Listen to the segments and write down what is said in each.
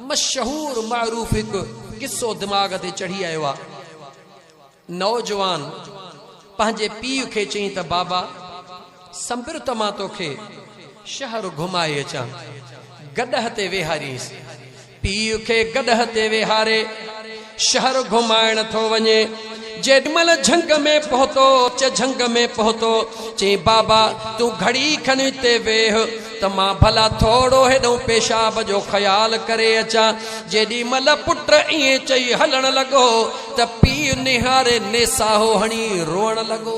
मशहूर मारूफ एक किस्सो दिमाग ते चढ़ी आयो आ। नौजवान पंहिंजे पीउ खे चई त बाबा संबिर त मां तोखे शहर घुमाए अचां। गॾह ते वेहारीस। पीउ खे गॾह ते वेहारे शहर घुमाइण थो वञे। जेॾीमहिल झंग में पहुतो झंग में पहुतो चई बाबा तू घड़ी खन हिते वेह त मां भला थोड़ो हेॾो पेशाब जो ख्याल करे अचां। जेॾीमहिल पुट ईअं चई हलण लॻो त पीउ निहारे नेसाहो हणी रोअण लॻो।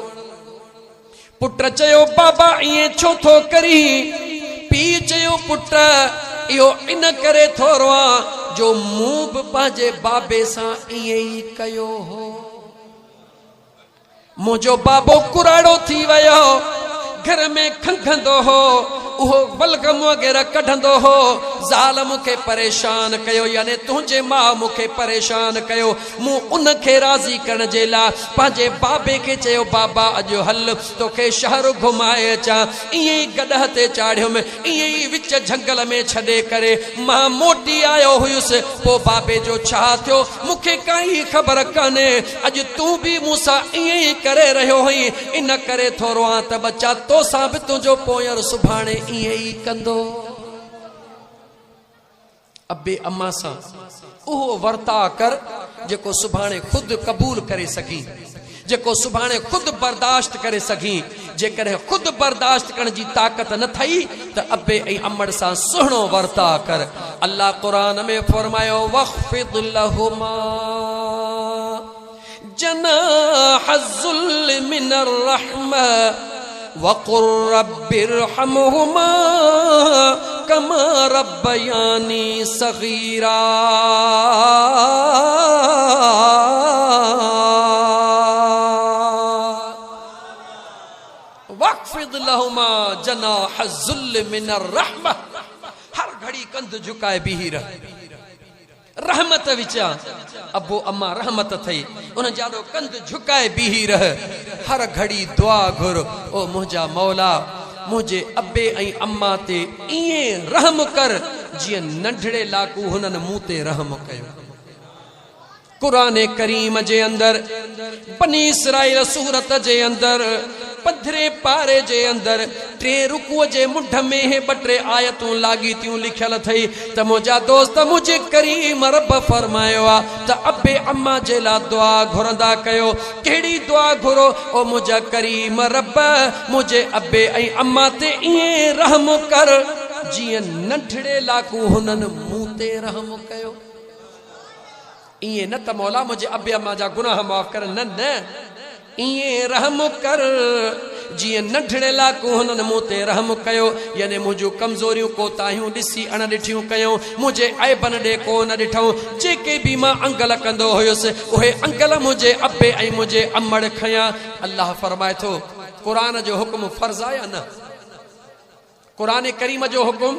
पुट चयो बाबा ईअं छो थो करी? पीउ चयो पुट इहो इन करे थो रोआं जो मूं बि पंहिंजे बाबे सां ईअं ई कयो हो। मुझो बाबो कुराड़ो थी वयो, घर में खंखंदो हो, उहो बलगम वगैरह कढंदो हो। ज़ाल मुखे परेशान कयो, यानी तुझे मां मुखे परेशान कयो। मूं उनखे राज़ी करण जे लाइ पंहिंजे बाबे के चयो बाबा अॼु हल तोखे शहर घुमाए अचां। ईअं ई गॾह ते चाढ़ियुमि, ईअं ई विच झंगल में छॾे करे मां मोटी आयो हुयुसि। पोइ बाबे जो छा थियो मूंखे काई ख़बर कान्हे। अॼु तूं बि मूंसां ईअं ई करे रहियो हुई, इन करे थोरो आ त बच्चा तोसां बि तुंहिंजो पोयर सुभाणे ईअं ई कंदो। अबे अम्मा सां उहो वर्ता कर जेको सुभाणे खुद कबूल करे सघी, जेको सुभाणे खुद बर्दाश्त करे सघी। जेकॾहिं खुद बर्दाश्त करण जी ताक़त न थई त अबे ऐं अम्मड़ सां सुहिणो वर्ता कर। अल्लाह कुरान में फरमायो वख्फिद लहुमा जनाह ज़ुल्ल मिनर रहमा वक़ुर रब्बिरहमहुमा कमा रब्बयानी सगीरा। वक़्फ़िद लहुमा जनाह ज़ुल्ल मिनर रहमा। हर घड़ी कंध झुकाए बीही रह, रहमत विचा। अबो अम्मा रहमत थई उन जादो कंध झुकाए बीही रह। हर घड़ी दुआ घुर ओ मुझा मौला मुझे अबे ऐं अम्मा ते ईअं रहम कर जीअं नंढड़े लाकू हुननि मूं ते रहम कयो। कुरान करीम जे अंदर बनी इसराइल सूरत जे अंदर 15 पारे जे अंदर 3 रुकुअ जे मुंड में हे 2-3 आयतूं लागी थियूं लिखियल थई त मुंहिंजा दोस्त मुझे करीम रब फरमायो आ त अबे अम्मा जे ला दुआ घुरंदा कयो। कहिड़ी दुआ घुरो? ओ मुंहिंजा करीम रब मुझे अबे ऐं अम्मा ते ईअं रहम कर जीअं नंढड़े लाकू हुननि मूं ते रहम कयो। ईअं न त मौला मुझे अबे अम्मा जा गुनाह माफ़ कर, न न ईअं रहम कर जीअं नंढड़े लाकू हुननि मूं ते रहम कयो। यानी मुंहिंजूं कमज़ोरियूं कोताहियूं ॾिसी अण ॾिठियूं कयूं, मुंहिंजे ऐबन ॾे कोन ॾिठऊं। जेके बि मां अंगल कंदो हुयुसि उहे अंगल मुंहिंजे अबे ऐं मुंहिंजे अम्मड़ खयां। अल्लाह फरमाए थो क़ुरान जो हुक्म फर्ज़ आहे या न? क़ुरान करीम जो हुक्म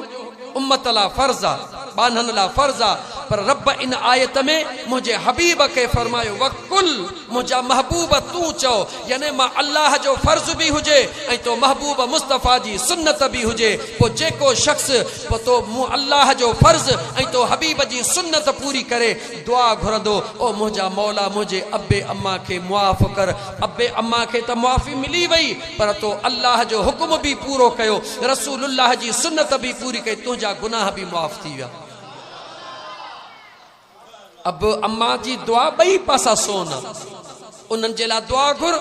उम्मत ला फर्ज़ आ, बानन ला फर्ज़ आ। पर रब इन आयत में मुझे हबीब के फरमायो वकुल मुझा महबूब तू चो, यानी मां अल्लाह जो फर्ज भी हुजे ऐं तो महबूब मुस्तफ़ा जी सुन्नत भी हुजे। पो जेको शख्स तो मु अल्लाह जो फर्ज ऐं तो हबीब जी सुन्नत पूरी करे दुआ घुरंदो ओ मुझा मौला मुझे अबे अम्मा के मुआफ़ कर। अबे अम्मा के त मुआफ़ी मिली वई पर तो अल्लाह जो हुक्म भी पूरो कयो, रसूलुल्लाह जी सुन्नत भी पूरी कई, तुझा गुनाह भी मुआफ़ थी विया। अब अम्मा जी दुआ बई पासा सोना, उन्हनि जे लाइ दुआ घुर,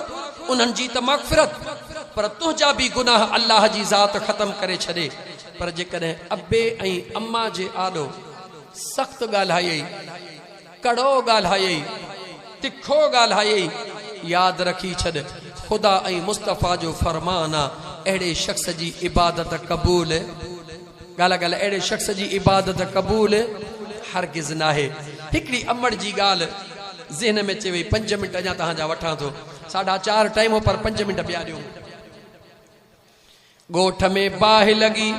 उन्हनि जी त मग़फ़िरत पर तुंहिंजा बि गुनाह अल्लाह जी ज़ात ख़त्म करे छॾे। पर जेकॾहिं अबे ऐं अम्मा जे आॾो सख़्त ॻाल्हायई, कड़ो ॻाल्हायई, तिखो ॻाल्हायई, यादि रखी छॾ ख़ुदा ऐं मुस्तफ़ा जो फरमान आहे अहिड़े शख़्स जी इबादत क़बूल, ॻाल्हि ॻाल्हि अहिड़े शख़्स जी इबादत क़बूल हरगिज़ नाहे। हिकिड़ी अमड़ जी ॻाल्हि ज़हन में अचे वई, 5 मिंट अञा तव्हांजा वठां थो, 4:30 टाइम पर 5 मिंट ॿिया ॾियूं। ॻोठ में बाहि लॻी,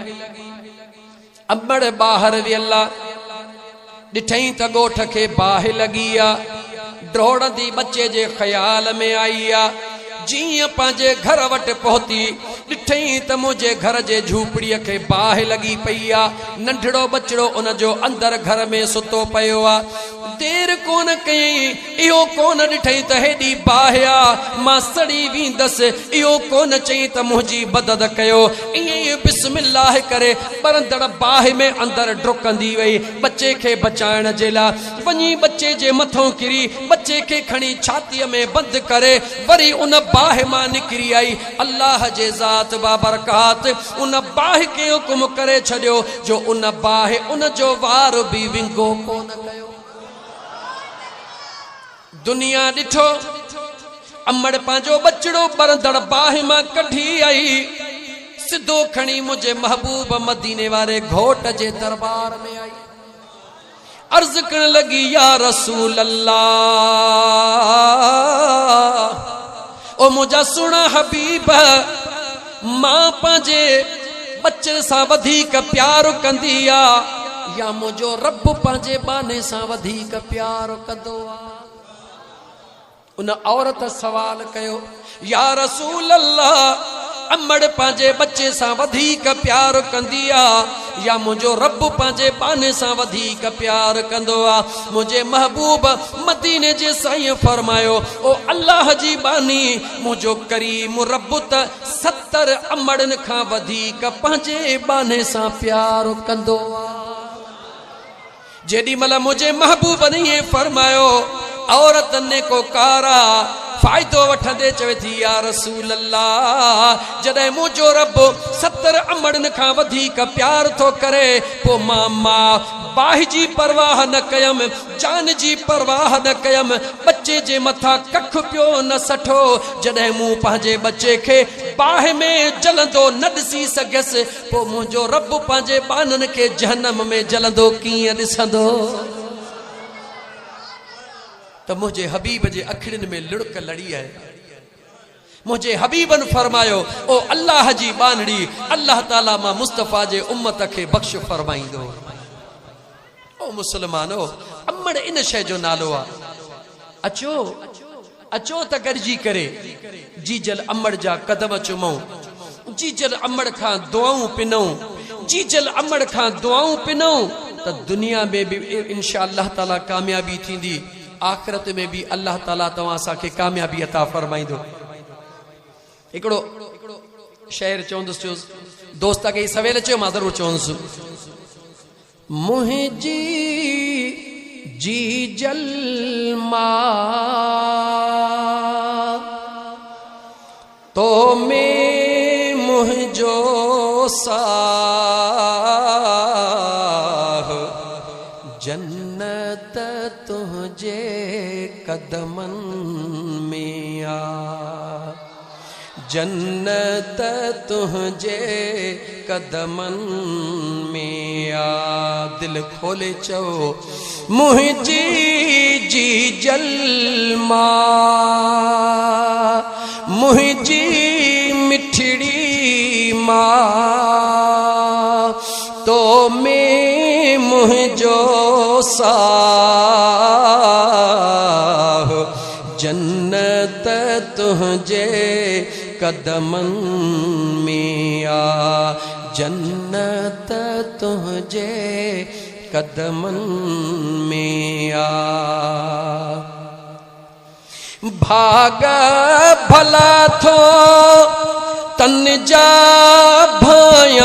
अमड़ ॿाहिरि वियल ॾिठई त ॻोठ खे बाहि लॻी आ, डोड़ंदी बच्चे जे ख़्याल में आई आ। जीअं पंहिंजे घर वटि पहुती ॾिठई त मुंहिंजे घर जे झूपड़ीअ खे बाहि लॻी पई आहे। नंढड़ो बचिड़ो उन जो अंदरि घर में सुतो पियो आहे। देर कोन कयई, इहो कोन ॾिठई त हेॾी बाहि आहे मां सड़ी वेंदसि, इहो कोन चई त मुंहिंजी मदद कयो। ईअं ई बिस्मिल्लाह करे बरंदड़ बाहि में अंदरि डुकंदी वई बच्चे खे बचाइण जे लाइ। वञी बच्चे जे मथां किरी बच्चे खे खणी छातीअ में बंदि करे वरी उन बाहि मां निकिरी आई। अल्लाह जे ज़ात बाबरकात उन बाहि खे हुकुम करे छॾियो जो उन बाहि उन जो वार बि विंगो कोन कयो। दुनिया ॾिठो, अमड़ पंहिंजो बचिड़ो बरंदड़ बाहि मां कढी आई, सिधो खणी मुंहिंजे महबूब मदीने वारे घोट जे दरबार में आई। अर्ज करण लगी, या रसूल अल्लाह, ओ मुंहिंजा सुहिणा हबीब, मां पंहिंजे बच्चे सां वधीक प्यार कंदी आ या मुंहिंजो रब पंहिंजे बाने सां वधीक प्यार कंदो आ? उन औरत सवाल कयो, या रसूल अल्लाह, अमड़ पंहिंजे बच्चे सां वधीक प्यार कंदी आ या मुंहिंजो रब पंहिंजे बाने सां वधीक प्यार कंदो आ? मुंहिंजे महबूब मदीने जे साईं फरमायो, ओ अल्लाह जी बानी, मुंहिंजो करीम रब त 70 अमड़नि खां वधीक पंहिंजे बाने सां प्यार कंदो आ। जेॾी महिल मुंहिंजे महबूब ने इएं फरमायो, औरत ने को कारा फायदो वठंदे चवे थी, या रसूल अल्लाह, जॾहिं मुंहिंजो रब 70 अमड़नि खां वधीक प्यार थो करे, पोइ मां बाहि जी परवाह न कयमि, जान जी परवाह न कयमि, बच्चे जे मथां कख पियो न सठो। जॾहिं मूं पंहिंजे बच्चे खे बाहि में जलंदो न ॾिसी सघियसि, पोइ मुंहिंजो रब पंहिंजे बाननि खे जहन्नम में जलंदो कीअं ॾिसंदो? त मुंहिंजे हबीब जे अखिड़ियुनि में लुड़क लड़ी आहे। मुंहिंजे हबीबन फरमायो, ओ अल्लाह जी बानड़ी, अल्लाह ताला मां मुस्तफ़ा जे उम्मत खे बख्श फरमाईंदो। ओ मुसलमानो, अमड़ इन शइ जो नालो आहे। अचो अचो त गॾिजी करे जीजल अमड़ जा कदम चुमऊं, जीजल अमड़ खां दुआऊं पिनऊं, जीजल अमड़ खां दुआऊं पिनऊं, त दुनिया में भी इंशाअल्लाह ताला कामयाबी थींदी, आखिरत में भी अल्लाह ताला तव्हां असांखे कामयाबी अता फरमाईंदो। हिकिड़ो शेर चवंदुसि, दोस्त खे सवेल चयो, मां ज़रूरु चवंदुसि, मुंहिंजी जीजल मां तो में मुंहिंजो साह, जन्नत तुझे कदमन में आ, जन्नत तुझे कदमन में आ। दिल खोले चो, मुंहिंजी जीजल मां, मुंहिंजी मिठड़ी मां, तो में मुंहिंजो साह, जन्नत तुझे कदमन में आ, जन्नत तुझे कदमन में आ। भाग भला थो तन जा भाय